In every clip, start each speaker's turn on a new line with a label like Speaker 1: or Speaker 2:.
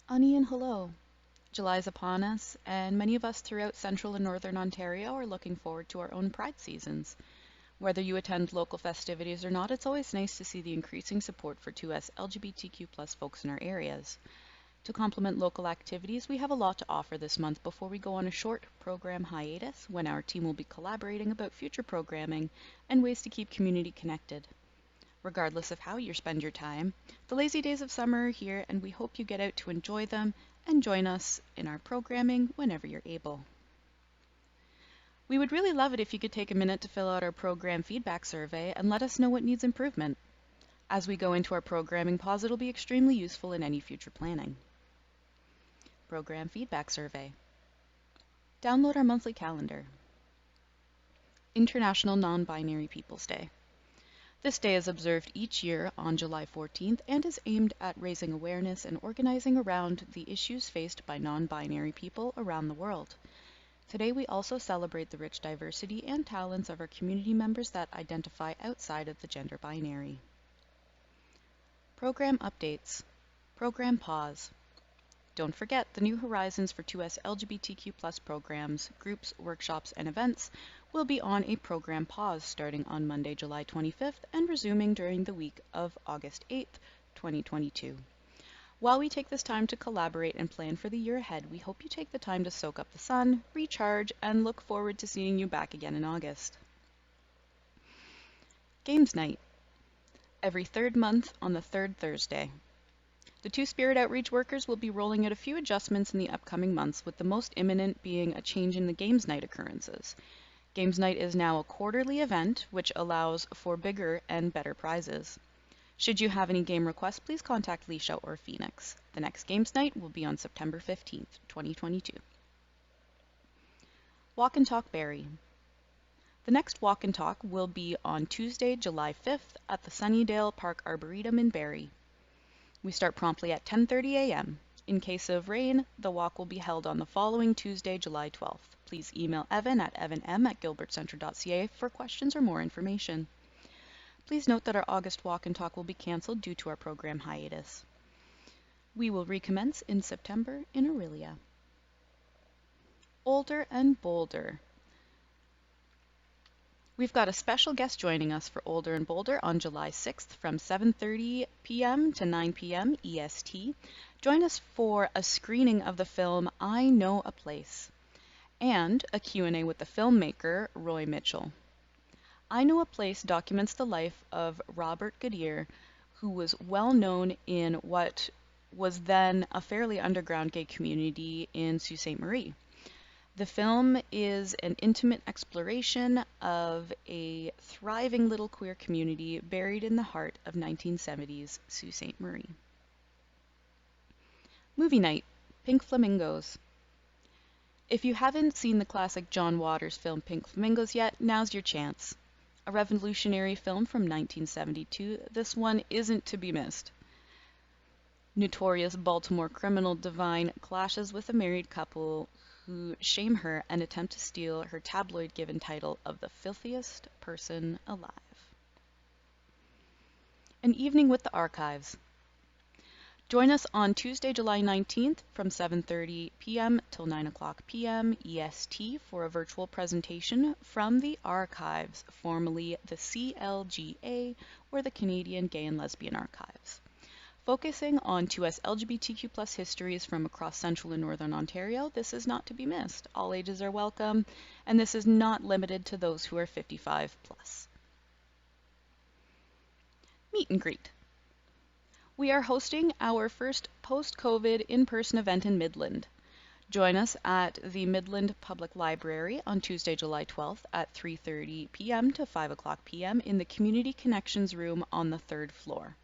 Speaker 1: Ani and hello. July is upon us, and many of us throughout central and northern Ontario are looking forward to our own Pride seasons. Whether you attend local festivities or not, it's always nice to see the increasing support for 2S LGBTQ plus folks in our areas. To complement local activities, we have a lot to offer this month before we go on a short program hiatus when our team will be collaborating about future programming and ways to keep community connected. Regardless of how you spend your time, the lazy days of summer are here, and we hope you get out to enjoy them and join us in our programming whenever you're able. We would really love it if you could take a minute to fill out our program feedback survey and let us know what needs improvement. As we go into our programming pause, it'll be extremely useful in any future planning. Program feedback survey. Download our monthly calendar. International Non-Binary Peoples Day. This day is observed each year on July 14th and is aimed at raising awareness and organizing around the issues faced by non-binary people around the world. Today we also celebrate the rich diversity and talents of our community members that identify outside of the gender binary. Program updates. Program pause. Don't forget the New Horizons for 2S LGBTQ plus programs, groups, workshops, and events will be on a program pause starting on Monday, July 25th and resuming during the week of August 8th, 2022. While we take this time to collaborate and plan for the year ahead, we hope you take the time to soak up the sun, recharge, and look forward to seeing you back again in August. Games Night. Every third month on the third Thursday. The Two-Spirit outreach workers will be rolling out a few adjustments in the upcoming months, with the most imminent being a change in the Games Night occurrences. Games Night is now a quarterly event, which allows for bigger and better prizes. Should you have any game requests, please contact Leisha or Phoenix. The next Games Night will be on September 15th, 2022. Walk and Talk Barrie. The next Walk and Talk will be on Tuesday, July 5th at the Sunnydale Park Arboretum in Barrie. We start promptly at 10:30 a.m. In case of rain, the walk will be held on the following Tuesday, July 12th. Please email Evan at evanm@gilbertcentre.ca for questions or more information. Please note that our August walk and talk will be cancelled due to our program hiatus. We will recommence in September in Orillia. Older and Bolder. We've got a special guest joining us for Older and Bolder on July 6th from 7:30 p.m. to 9 p.m. EST. Join us for a screening of the film I Know a Place and a Q&A with the filmmaker Roy Mitchell. I Know a Place documents the life of Robert Goodyear, who was well known in what was then a fairly underground gay community in Sault Ste. Marie. The film is an intimate exploration of a thriving little queer community buried in the heart of 1970s Sault Ste. Marie. Movie night, Pink Flamingos. If you haven't seen the classic John Waters film Pink Flamingos yet, now's your chance. A revolutionary film from 1972, this one isn't to be missed. Notorious Baltimore criminal Divine clashes with a married couple who shame her and attempt to steal her tabloid-given title of the filthiest person alive. An evening with the archives. Join us on Tuesday, July 19th from 7:30 p.m. till 9 o'clock p.m. EST for a virtual presentation from the archives, formerly the CLGA, or the Canadian Gay and Lesbian Archives. Focusing on 2S LGBTQ plus histories from across central and northern Ontario, this is not to be missed. All ages are welcome, and this is not limited to those who are 55 plus. Meet and greet. We are hosting our first post-COVID in-person event in Midland. Join us at the Midland Public Library on Tuesday, July 12th at 3:30 p.m. to 5 o'clock p.m. in the Community Connections room on the third floor.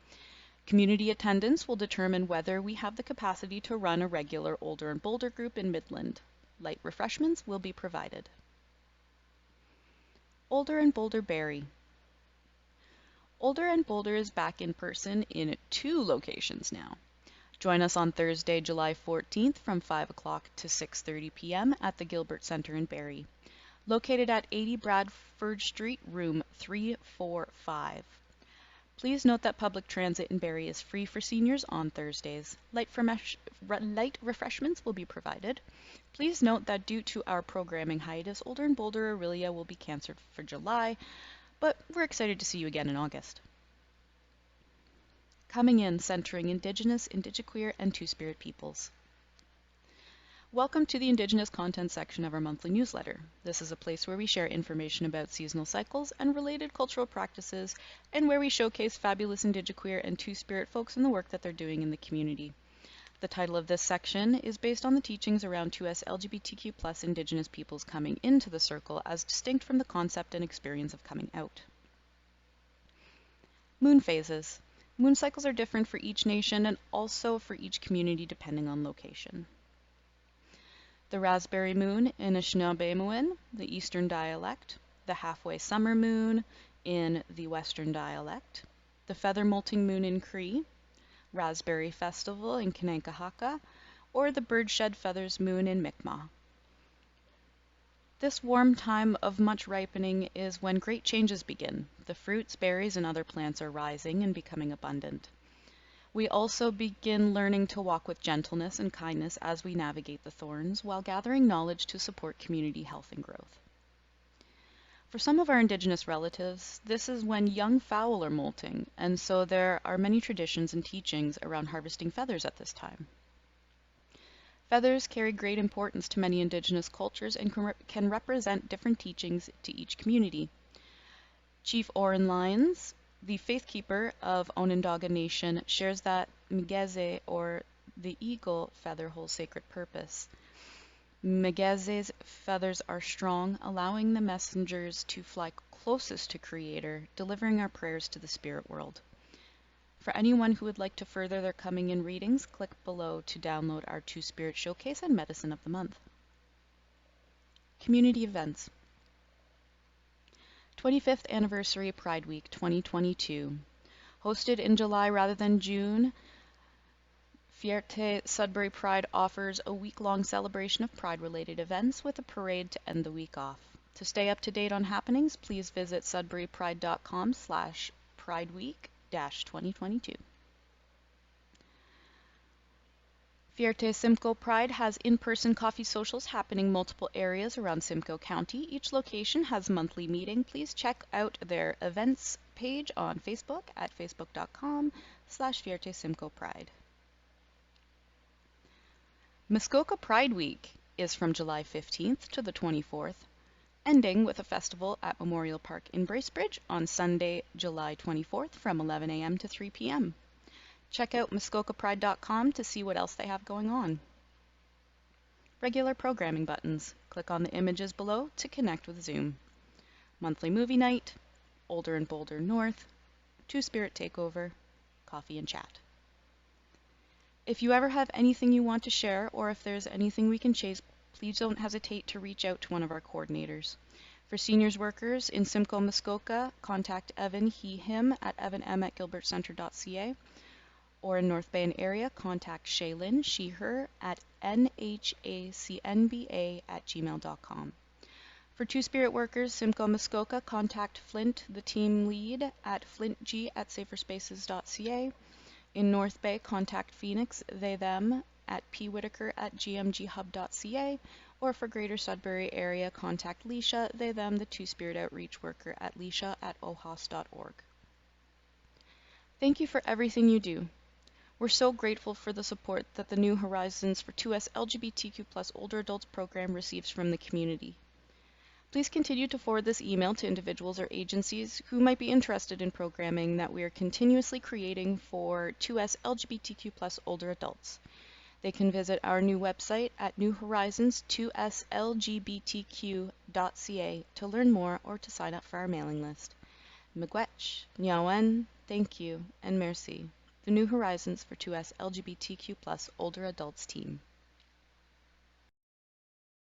Speaker 1: Community attendance will determine whether we have the capacity to run a regular Older and Bolder group in Midland. Light refreshments will be provided. Older and Bolder Barrie. Older and Bolder is back in person in 2 locations now. Join us on Thursday, July 14th from 5 o'clock to 6:30 p.m. at the Gilbert Centre in Barrie, located at 80 Bradford Street, room 345. Please note that public transit in Barrie is free for seniors on Thursdays. Light refreshments will be provided. Please note that due to our programming hiatus, Older and Bolder Aurelia will be cancelled for July, but we're excited to see you again in August. Coming in, centering Indigenous, Indigiqueer, and Two-Spirit peoples. Welcome to the Indigenous content section of our monthly newsletter. This is a place where we share information about seasonal cycles and related cultural practices, and where we showcase fabulous Indigiqueer and Two-Spirit folks and the work that they're doing in the community. The title of this section is based on the teachings around 2S LGBTQ+ Indigenous peoples coming into the circle as distinct from the concept and experience of coming out. Moon phases. Moon cycles are different for each nation and also for each community depending on location. The raspberry moon in Anishinaabemowin, the eastern dialect, the halfway summer moon in the western dialect, the feather molting moon in Cree, raspberry festival in Kanien'kehá:ka, or the bird shed feathers moon in Mi'kmaq. This warm time of much ripening is when great changes begin. The fruits, berries, and other plants are rising and becoming abundant. We also begin learning to walk with gentleness and kindness as we navigate the thorns, while gathering knowledge to support community health and growth. For some of our Indigenous relatives, this is when young fowl are molting, and so there are many traditions and teachings around harvesting feathers at this time. Feathers carry great importance to many Indigenous cultures and can represent different teachings to each community. Chief Oren Lyons, the faith keeper of Onondaga Nation, shares that Migeze, or the eagle feather, holds sacred purpose. Migeze's feathers are strong, allowing the messengers to fly closest to Creator, delivering our prayers to the spirit world. For anyone who would like to further their coming in readings, click below to download our Two-Spirit Showcase and Medicine of the Month. Community events. 25th Anniversary Pride Week 2022. Hosted in July rather than June, Fierté Sudbury Pride offers a week-long celebration of Pride-related events with a parade to end the week off. To stay up to date on happenings, please visit sudburypride.com/prideweek-2022. Fierté Simcoe Pride has in-person coffee socials happening in multiple areas around Simcoe County. Each location has a monthly meeting. Please check out their events page on Facebook at facebook.com/Fierté Simcoe Pride. Muskoka Pride Week is from July 15th to the 24th, ending with a festival at Memorial Park in Bracebridge on Sunday, July 24th from 11 a.m. to 3 p.m. Check out muskokapride.com to see what else they have going on. Regular programming buttons. Click on the images below to connect with Zoom. Monthly movie night, Older and Bolder North, Two-Spirit Takeover, coffee and chat. If you ever have anything you want to share, or if there's anything we can chase, please don't hesitate to reach out to one of our coordinators. For seniors workers in Simcoe, Muskoka, contact Evan, he/him at evanm@gilbertcenter.ca. Or in North Bay and area, contact Shaylin, she/her at nhacnba@gmail.com. For Two-Spirit workers, Simcoe, Muskoka, contact Flint, the team lead, at flintg@saferspaces.ca. In North Bay, contact Phoenix, they/them, at pwhitaker@gmghub.ca. Or for Greater Sudbury area, contact Leisha, they/them, the Two-Spirit outreach worker, at leisha@ohas.org. Thank you for everything you do. We're so grateful for the support that the New Horizons for 2S LGBTQ+ Older Adults program receives from the community. Please continue to forward this email to individuals or agencies who might be interested in programming that we are continuously creating for 2S LGBTQ+ older adults. They can visit our new website at newhorizons2slgbtq.ca to learn more or to sign up for our mailing list. Miigwech, Nyawen, thank you, and merci. The New Horizons for 2S LGBTQ+ older adults team.